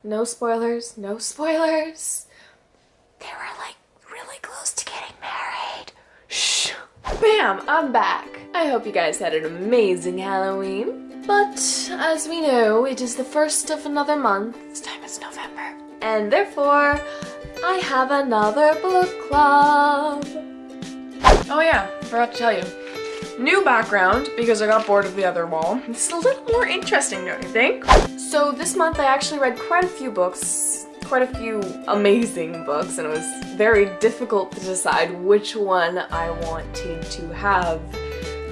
No spoilers, no spoilers. They were like really close to getting married. Shh. Bam, I'm back. I hope you guys had an amazing Halloween. But as we know, it is the first of another month. This time it's November. And therefore, I have another book club. Oh yeah, forgot to tell you. New background, because I got bored of the other wall. This is a little more interesting, don't you think? So this month I actually read quite a few books, quite a few amazing books, and it was very difficult to decide which one I wanted to have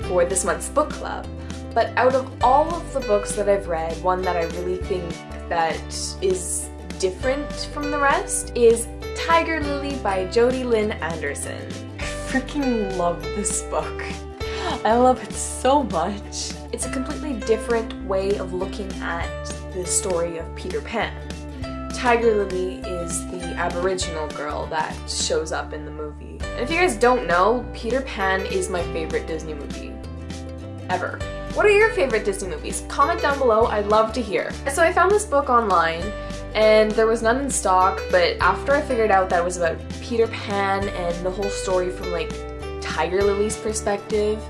for this month's book club. But out of all of the books that I've read, one that I really think that is different from the rest is Tiger Lily by Jodi Lynn Anderson. I freaking love this book. I love it so much. It's a completely different way of looking at the story of Peter Pan. Tiger Lily is the Aboriginal girl that shows up in the movie. And if you guys don't know, Peter Pan is my favorite Disney movie ever. What are your favorite Disney movies? Comment down below, I'd love to hear. So I found this book online and there was none in stock, but after I figured out that it was about Peter Pan and the whole story from like Tiger Lily's perspective,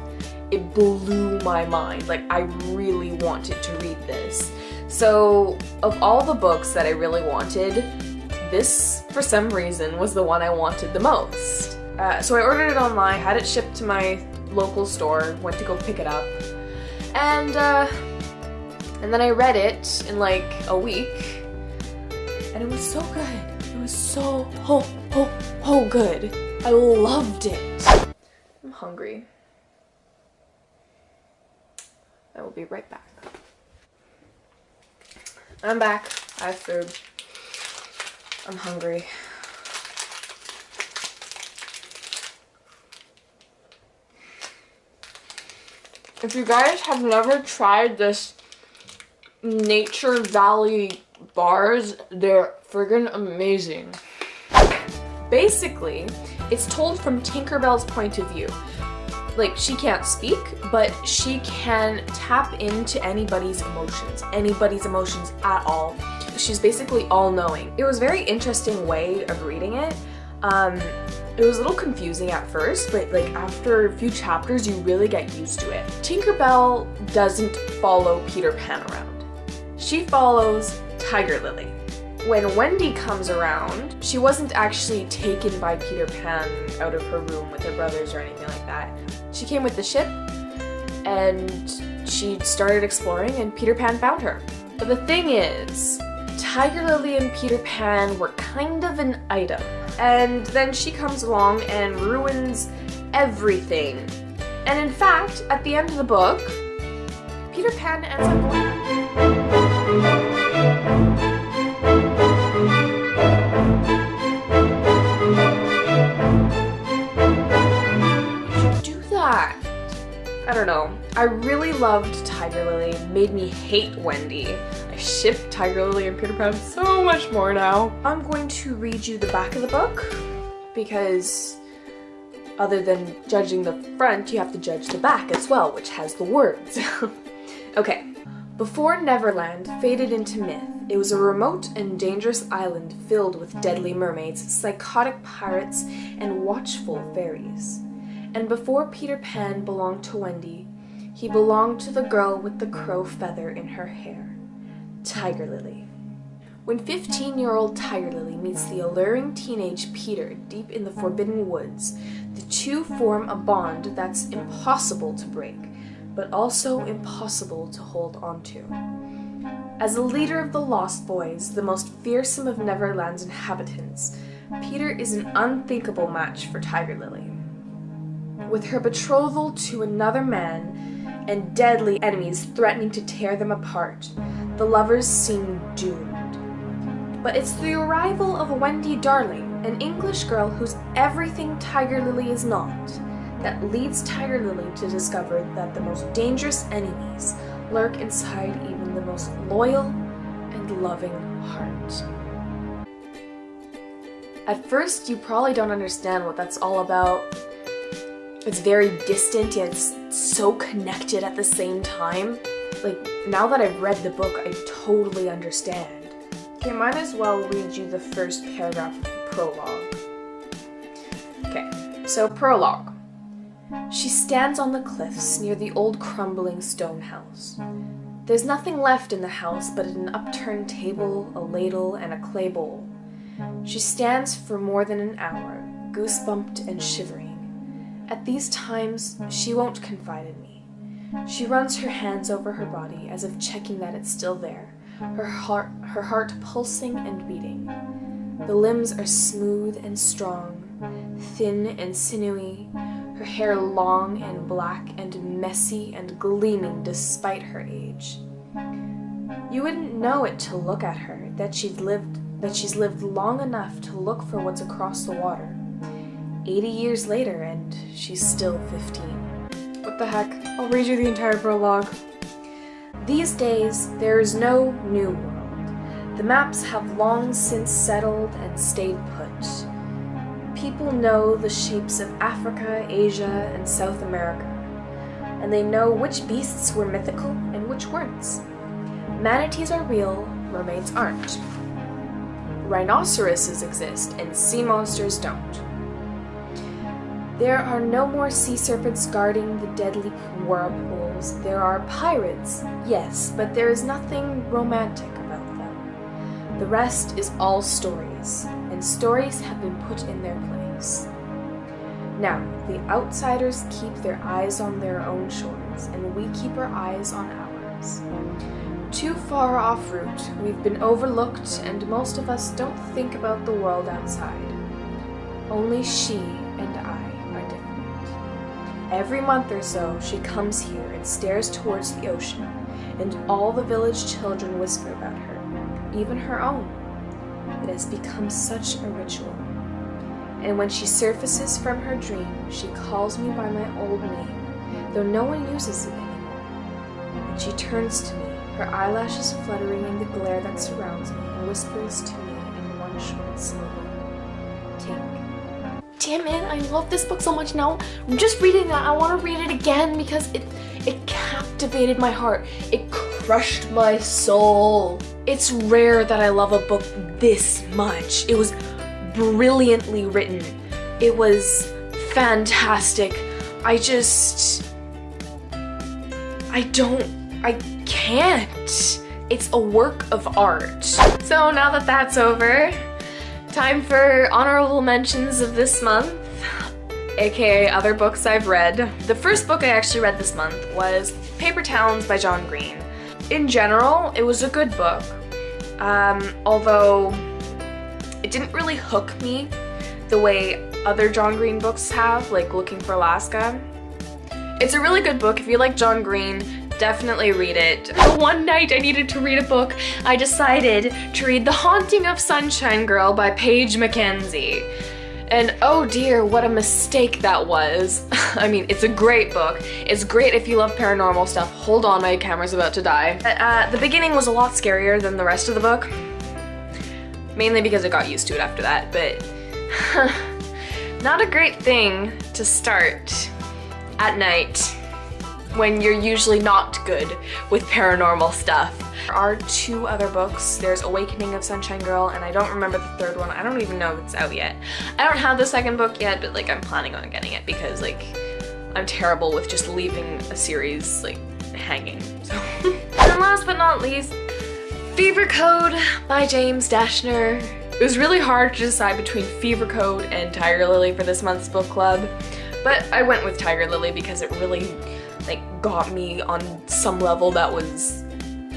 it blew my mind. Like, I really wanted to read this. So of all the books that I really wanted, this for some reason was the one I wanted the most. So I ordered it online, had it shipped to my local store, went to go pick it up, and then I read it in like a week, and it was so good. It was so good. I loved it. I'm hungry. I will be right back. I'm back. I have food. I'm hungry. If you guys have never tried this Nature Valley bars, they're friggin' amazing. Basically, it's told from Tinkerbell's point of view. Like, she can't speak, but she can tap into anybody's emotions at all. She's basically all-knowing. It was a very interesting way of reading it. It was a little confusing at first, but like after a few chapters, you really get used to it. Tinkerbell doesn't follow Peter Pan around. She follows Tiger Lily. When Wendy comes around, she wasn't actually taken by Peter Pan out of her room with her brothers or anything like that. She came with the ship, and she started exploring, and Peter Pan found her. But the thing is, Tiger Lily and Peter Pan were kind of an item, and then she comes along and ruins everything. And in fact, at the end of the book, Peter Pan ends up going... I don't know. I really loved Tiger Lily. It made me hate Wendy. I ship Tiger Lily and Peter Pan so much more now. I'm going to read you the back of the book because other than judging the front, you have to judge the back as well, which has the words. Okay. Before Neverland faded into myth, it was a remote and dangerous island filled with deadly mermaids, psychotic pirates, and watchful fairies. And before Peter Pan belonged to Wendy, he belonged to the girl with the crow feather in her hair, Tiger Lily. When 15-year-old Tiger Lily meets the alluring teenage Peter deep in the Forbidden Woods, the two form a bond that's impossible to break, but also impossible to hold onto. As the leader of the Lost Boys, the most fearsome of Neverland's inhabitants, Peter is an unthinkable match for Tiger Lily. With her betrothal to another man and deadly enemies threatening to tear them apart, the lovers seem doomed. But it's the arrival of Wendy Darling, an English girl who's everything Tiger Lily is not, that leads Tiger Lily to discover that the most dangerous enemies lurk inside even the most loyal and loving heart. At first, you probably don't understand what that's all about. It's very distant, yet it's so connected at the same time. Like, now that I've read the book, I totally understand. Okay, might as well read you the first paragraph of the prologue. Okay, so prologue. She stands on the cliffs near the old crumbling stone house. There's nothing left in the house but an upturned table, a ladle, and a clay bowl. She stands for more than an hour, goosebumped and shivering. At these times, she won't confide in me. She runs her hands over her body as if checking that it's still there, her heart pulsing and beating. The limbs are smooth and strong, thin and sinewy, her hair long and black and messy and gleaming despite her age. You wouldn't know it to look at her, that she's lived long enough to look for what's across the water. 80 years later, and she's still 15. What the heck? I'll read you the entire prologue. These days, there is no new world. The maps have long since settled and stayed put. People know the shapes of Africa, Asia, and South America, and they know which beasts were mythical and which weren't. Manatees are real, mermaids aren't. Rhinoceroses exist, and sea monsters don't. There are no more sea serpents guarding the deadly whirlpools. There are pirates, yes, but there is nothing romantic about them. The rest is all stories, and stories have been put in their place. Now, the outsiders keep their eyes on their own shores, and we keep our eyes on ours. Too far off route, we've been overlooked, and most of us don't think about the world outside. Only she and I are different. Every month or so, she comes here and stares towards the ocean, and all the village children whisper about her, even her own. It has become such a ritual. And when she surfaces from her dream, she calls me by my old name, though no one uses it anymore. And she turns to me, her eyelashes fluttering in the glare that surrounds me, and whispers to me in one short syllable. Tink. Damn it, I love this book so much now. I'm just reading it. I want to read it again because it captivated my heart. It crushed my soul. It's rare that I love a book this much. It was brilliantly written. It was fantastic. I can't. It's a work of art. So now that that's over, time for honorable mentions of this month, aka other books I've read. The first book I actually read this month was Paper Towns by John Green. In general, it was a good book, although it didn't really hook me the way other John Green books have, like Looking for Alaska. It's a really good book. If you like John Green, definitely read it. One night I needed to read a book. I decided to read The Haunting of Sunshine Girl by Paige Mackenzie. And oh dear, what a mistake that was. I mean, it's a great book. It's great if you love paranormal stuff. Hold on, my camera's about to die. The beginning was a lot scarier than the rest of the book. Mainly because I got used to it after that, but not a great thing to start at night when you're usually not good with paranormal stuff. There are two other books. There's Awakening of Sunshine Girl, and I don't remember the third one. I don't even know if it's out yet. I don't have the second book yet, but like I'm planning on getting it because like I'm terrible with just leaving a series like hanging. So. And last but not least, Fever Code by James Dashner. It was really hard to decide between Fever Code and Tiger Lily for this month's book club, but I went with Tiger Lily because it really like got me on some level that was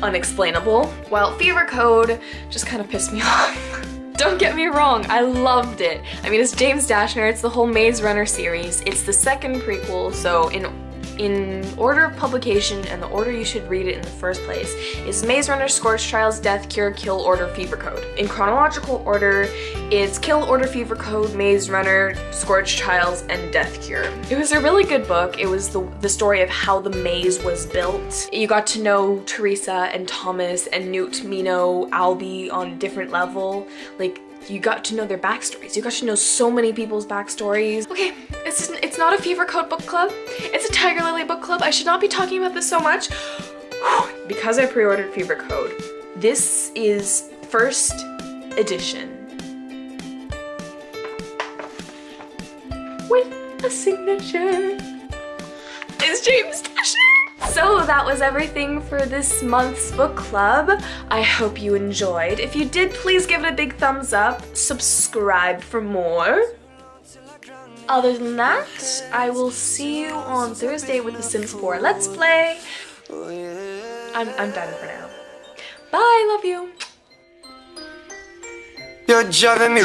unexplainable, while Fever Code just kind of pissed me off. Don't get me wrong, I loved it. I mean, it's James Dashner, it's the whole Maze Runner series, it's the second prequel, so in order of publication and the order you should read it in the first place is Maze Runner, Scorch Trials, Death Cure, Kill Order, Fever Code. In chronological order, it's Kill Order, Fever Code, Maze Runner, Scorch Trials, and Death Cure. It was a really good book. It was the story of how the maze was built. You got to know Teresa and Thomas and Newt, Mino, Albie on a different level. Like, you got to know their backstories. You got to know so many people's backstories. Okay, it's not a Fever Code book club. It's a Tiger Lily book club. I should not be talking about this so much. Because I pre-ordered Fever Code, this is first edition. With a signature. It's James Tasher. So that was everything for this month's book club. I hope you enjoyed. If you did, please give it a big thumbs up. Subscribe for more. Other than that, I will see you on Thursday with the Sims 4 Let's Play. I'm done for now. Bye, love you. You're driving me